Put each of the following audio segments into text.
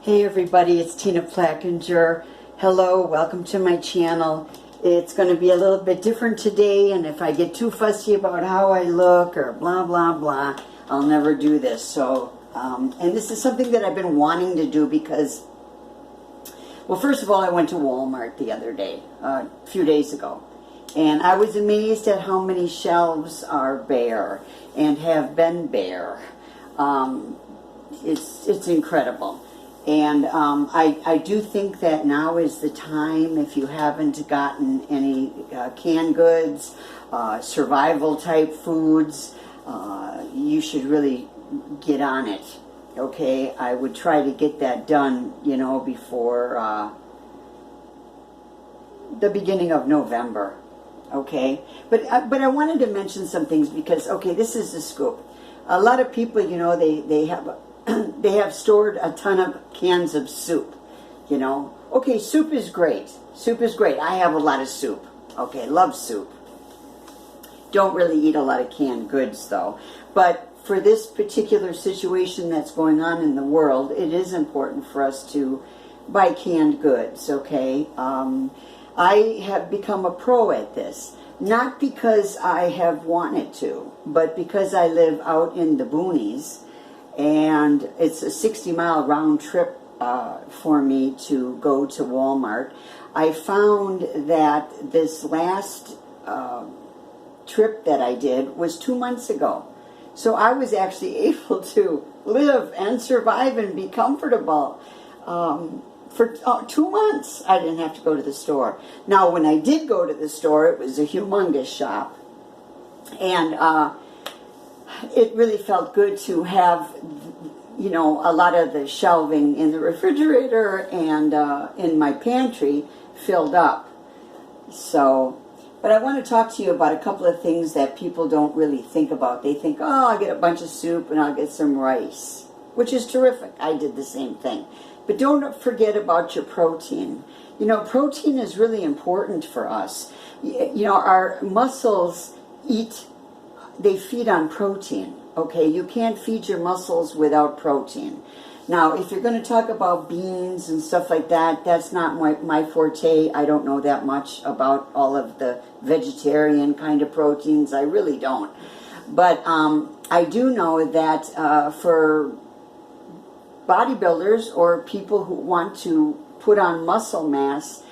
Hey everybody, it's Tina Plackinger. Hello, welcome to my channel. It's going to be a little bit different today, and if I get too fussy about how I look or blah blah blah, I'll never do this. So, and this is something that I've been wanting to do because, well, first of all, I went to Walmart the other day, a few days ago, and I was amazed at how many shelves are bare and have been bare. It's incredible. And I do think that now is the time, if you haven't gotten any canned goods, survival type foods, you should really get on it. Okay, I would try to get that done, before the beginning of November. Okay, but I wanted to mention some things because, okay, this is the scoop. A lot of people, they have they have stored a ton of cans of soup, Okay, soup is great. Soup is great. I have a lot of soup. Okay, love soup. Don't really eat a lot of canned goods, though. But for this particular situation that's going on in the world, it is important for us to buy canned goods, okay? I have become a pro at this. Not because I have wanted to, but because I live out in the boonies, and it's a 60-mile round trip for me to go to Walmart. I found that this last trip that I did was 2 months ago. So I was actually able to live and survive and be comfortable for 2 months. I didn't have to go to the store. Now, when I did go to the store, it was a humongous shop. And it really felt good to have, a lot of the shelving in the refrigerator and in my pantry filled up. So, but I want to talk to you about a couple of things that people don't really think about. They think, oh, I'll get a bunch of soup and I'll get some rice, which is terrific. I did the same thing. But don't forget about your protein. Protein is really important for us. Our muscles they feed on protein, okay? You can't feed your muscles without protein. Now, if you're going to talk about beans and stuff like that, that's not my forte. I don't know that much about all of the vegetarian kind of proteins. I really don't. But I do know that for bodybuilders or people who want to put on muscle mass,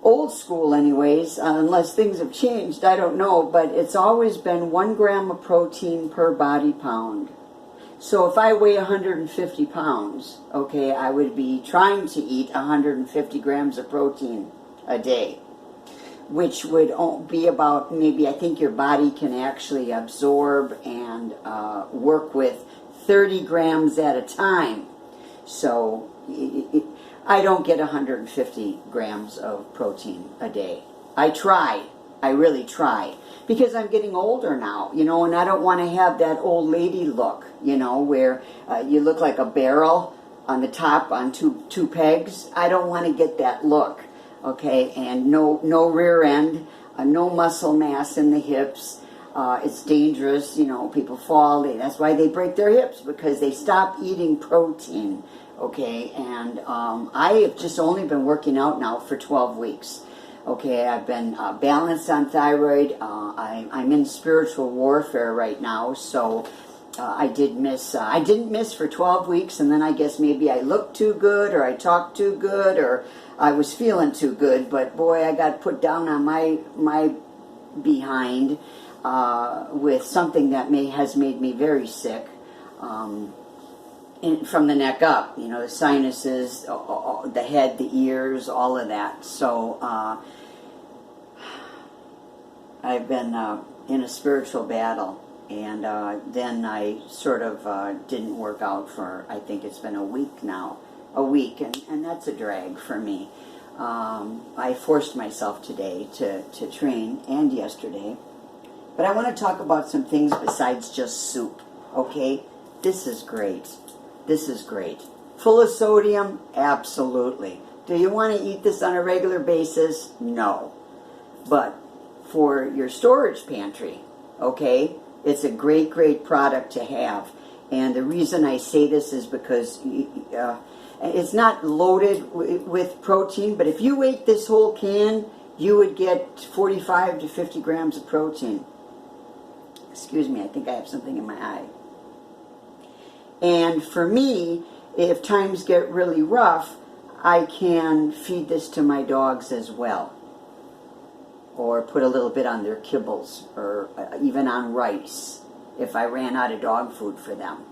old school anyways, unless things have changed, I don't know, but it's always been 1 gram of protein per body pound. So if I weigh 150 pounds, okay, I would be trying to eat 150 grams of protein a day, which would be about, maybe, I think your body can actually absorb and work with 30 grams at a time. So I don't get 150 grams of protein a day. I really try, because I'm getting older now, and I don't want to have that old lady look, where you look like a barrel on the top on two pegs. I don't want to get that look, okay, and no rear end, no muscle mass in the hips. It's dangerous, people fall, that's why they break their hips, because they stop eating protein. Okay, and I have just only been working out now for 12 weeks. Okay, I've been balanced on thyroid. I'm in spiritual warfare right now, so I didn't miss for 12 weeks, and then I guess maybe I looked too good, or I talked too good, or I was feeling too good. But boy, I got put down on my behind with something that has made me very sick. From the neck up, the sinuses, the head, the ears, all of that. So I've been in a spiritual battle, and then I sort of didn't work out for, I think it's been a week now, and that's a drag for me. I forced myself today to train, and yesterday, but I want to talk about some things besides just soup, okay? This is great. This is great. Full of sodium? Absolutely. Do you want to eat this on a regular basis? No. But for your storage pantry, okay, it's a great, great product to have. And the reason I say this is because it's not loaded with protein, but if you ate this whole can, you would get 45 to 50 grams of protein. Excuse me, I think I have something in my eye. And for me, if times get really rough, I can feed this to my dogs as well. Or put a little bit on their kibbles, or even on rice, if I ran out of dog food for them.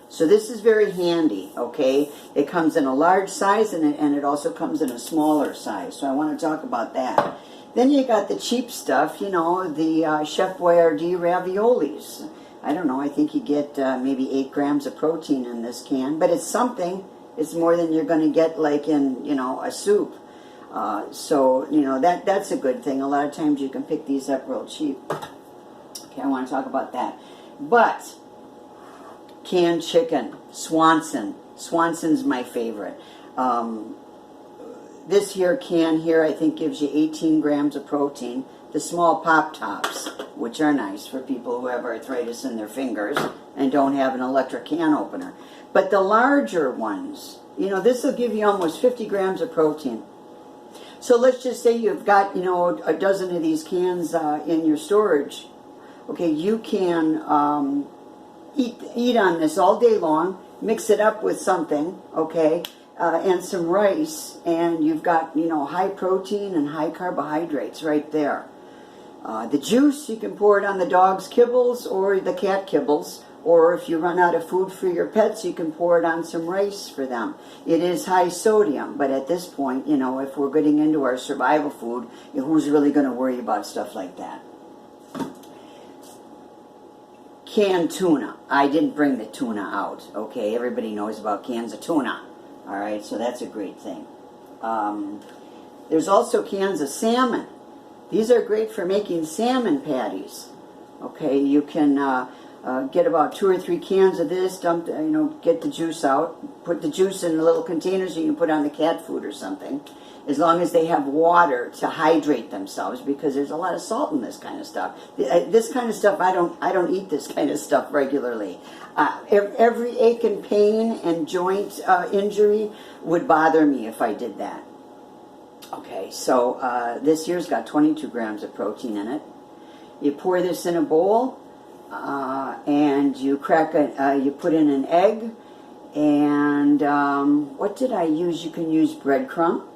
So this is very handy, okay? It comes in a large size, and it also comes in a smaller size. So I want to talk about that. Then you got the cheap stuff, you know, the Chef Boyardee raviolis. I don't know, I think you get maybe 8 grams of protein in this can, but it's something. It's more than you're going to get like in, you know, a soup. So, you know, that's a good thing. A lot of times you can pick these up real cheap. Okay, I want to talk about that. But canned chicken, Swanson. Swanson's my favorite. This here can here, I think, gives you 18 grams of protein. The small pop tops, which are nice for people who have arthritis in their fingers and don't have an electric can opener. But the larger ones, you know, this will give you almost 50 grams of protein. So let's just say you've got, you know, a dozen of these cans in your storage. Okay, you can eat on this all day long, mix it up with something, okay, and some rice, and you've got, you know, high protein and high carbohydrates right there. The juice, you can pour it on the dog's kibbles or the cat kibbles, or if you run out of food for your pets, you can pour it on some rice for them. It is high sodium, but at this point, you know, if we're getting into our survival food, you know, who's really going to worry about stuff like that? Canned tuna. I didn't bring the tuna out, okay? Everybody knows about cans of tuna, all right? So that's a great thing. There's also cans of salmon. These are great for making salmon patties, okay? You can get about 2 or 3 cans of this, dump, you know, get the juice out, put the juice in a little container so you can put on the cat food or something, as long as they have water to hydrate themselves, because there's a lot of salt in this kind of stuff. This kind of stuff, I don't eat this kind of stuff regularly. Every ache and pain and joint injury would bother me if I did that. Okay, so this here's got 22 grams of protein in it. You pour this in a bowl, and you you put in an egg, and what did I use? You can use breadcrumb.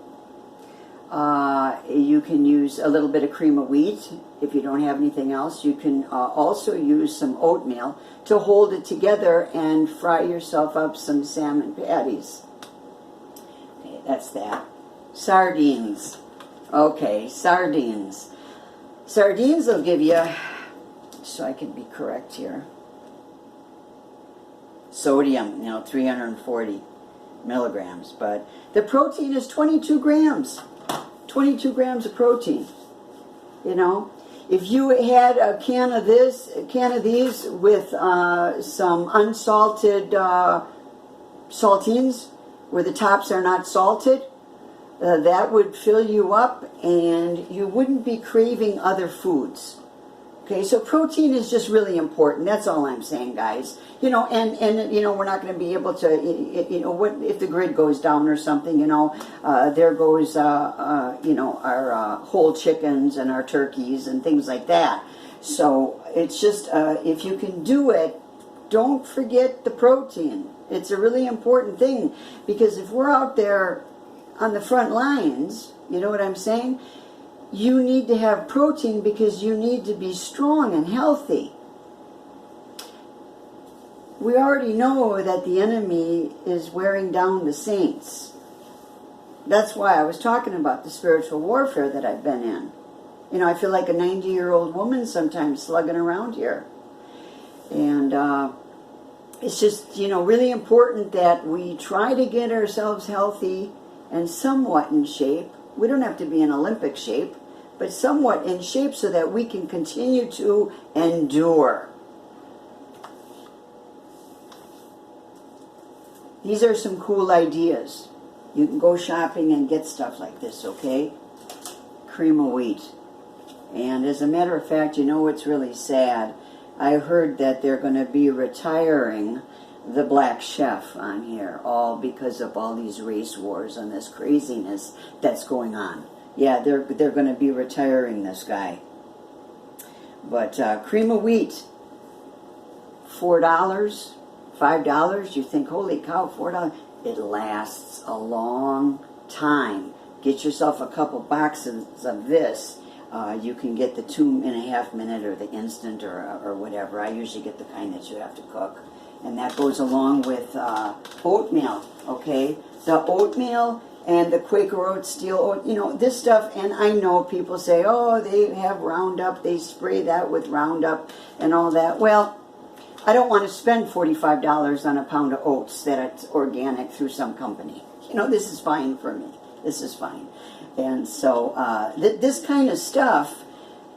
You can use a little bit of cream of wheat if you don't have anything else. You can also use some oatmeal to hold it together and fry yourself up some salmon patties. Okay, that's that. Sardines. Okay, sardines. Sardines will give you, so I can be correct here, sodium, you know, 340 milligrams, but the protein is 22 grams. 22 grams of protein. You know, if you had a can of these with some unsalted saltines, where the tops are not salted, that would fill you up, and you wouldn't be craving other foods. Okay, so protein is just really important. That's all I'm saying, guys. You know, and you know, we're not going to be able to, you know, what if the grid goes down or something, you know, there goes, you know, our whole chickens and our turkeys and things like that. So it's just, if you can do it, don't forget the protein. It's a really important thing, because if we're out there on the front lines, you know what I'm saying? You need to have protein because you need to be strong and healthy. We already know that the enemy is wearing down the saints. That's why I was talking about the spiritual warfare that I've been in. You know, I feel like a 90-year-old woman sometimes slugging around here. And it's just, you know, really important that we try to get ourselves healthy and somewhat in shape. We don't have to be in Olympic shape, but somewhat in shape so that we can continue to endure. These are some cool ideas. You can go shopping and get stuff like this, okay? Cream of wheat. And as a matter of fact, you know what's really sad? I heard that they're going to be retiring the black chef on here, all because of all these race wars and this craziness that's going on. Yeah, they're going to be retiring this guy. But cream of wheat, $4, $5. You think, holy cow, $4. It lasts a long time. Get yourself a couple boxes of this. You can get the 2.5 minute or the instant or whatever. I usually get the kind that you have to cook. And that goes along with oatmeal, okay? The oatmeal and the Quaker Oats steel oat, you know, this stuff. And I know people say, oh, they have Roundup, they spray that with Roundup and all that. Well, I don't want to spend $45 on a pound of oats that it's organic through some company. You know, this is fine for me. This is fine. And so this kind of stuff,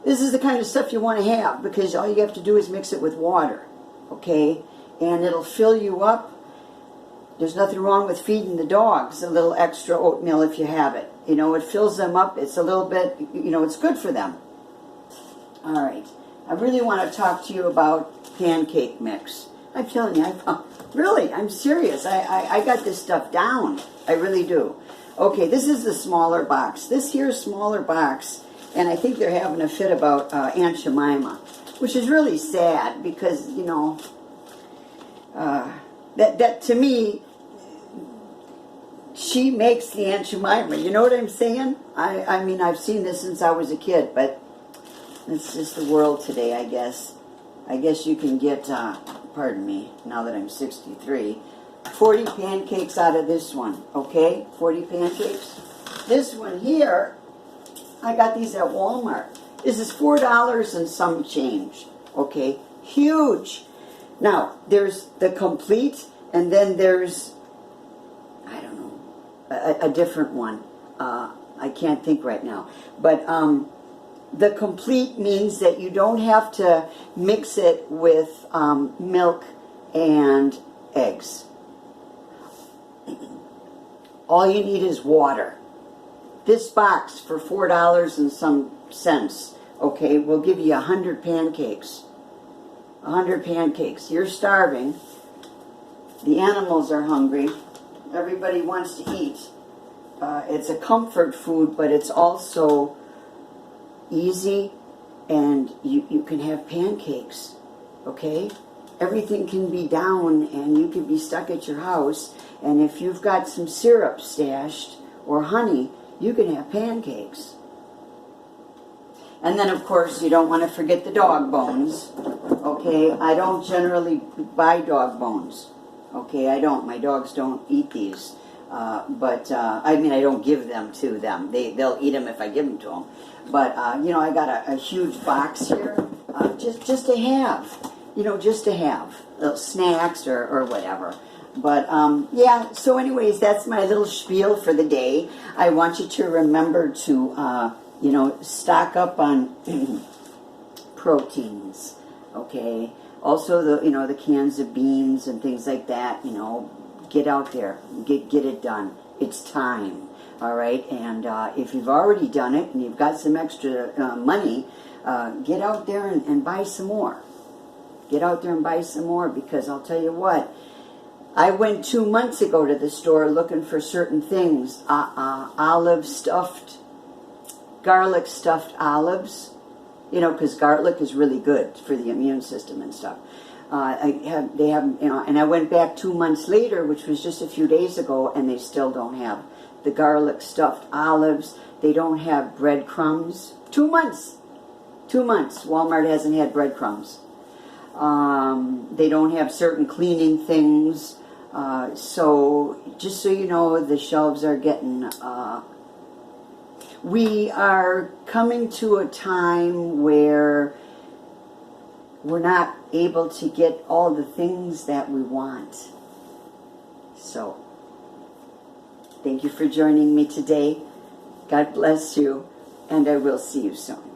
this is the kind of stuff you want to have, because all you have to do is mix it with water, okay? And it'll fill you up. There's nothing wrong with feeding the dogs a little extra oatmeal if you have it. You know, it fills them up. It's a little bit, you know, it's good for them. All right. I really want to talk to you about pancake mix. I'm telling you, really, I'm serious. I got this stuff down. I really do. Okay, this is the smaller box. This here smaller box, and I think they're having a fit about Aunt Jemima, which is really sad because, you know, that to me, she makes the Aunt Jemima. You know what I'm saying? I mean, I've seen this since I was a kid, but it's just the world today, I guess. I guess you can get, pardon me, now that I'm 63, 40 pancakes out of this one, okay? 40 pancakes. This one here, I got these at Walmart. This is $4 and some change, okay? Huge. Now, there's the complete, and then there's, I don't know, a different one. I can't think right now. But the complete means that you don't have to mix it with milk and eggs. All you need is water. This box for $4 and some cents, okay, will give you 100 pancakes. 100 pancakes. You're starving. The animals are hungry. Everybody wants to eat. It's a comfort food, but it's also easy, and you can have pancakes, okay? Everything can be down, and you can be stuck at your house, and if you've got some syrup stashed or honey, you can have pancakes. And then, of course, you don't want to forget the dog bones, okay? I don't generally buy dog bones, okay? I don't. My dogs don't eat these. I mean, I don't give them to them. They'll eat them if I give them to them. But, you know, I got a huge box here just to have, you know, just to have little snacks or whatever. But, yeah, so anyways, that's my little spiel for the day. I want you to remember to, you know, stock up on proteins, okay? Also, the cans of beans and things like that, you know, get out there, get it done. It's time, all right? And if you've already done it and you've got some extra money, get out there and buy some more. Get out there and buy some more, because I'll tell you what, I went 2 months ago to the store looking for certain things. Garlic stuffed olives, you know, because garlic is really good for the immune system and stuff. They have, you know, and I went back 2 months later, which was just a few days ago, and they still don't have the garlic stuffed olives. They don't have breadcrumbs. 2 months. 2 months. Walmart hasn't had breadcrumbs. They don't have certain cleaning things. So just so you know, the shelves are getting, we are coming to a time where we're not able to get all the things that we want. So, thank you for joining me today. God bless you, and I will see you soon.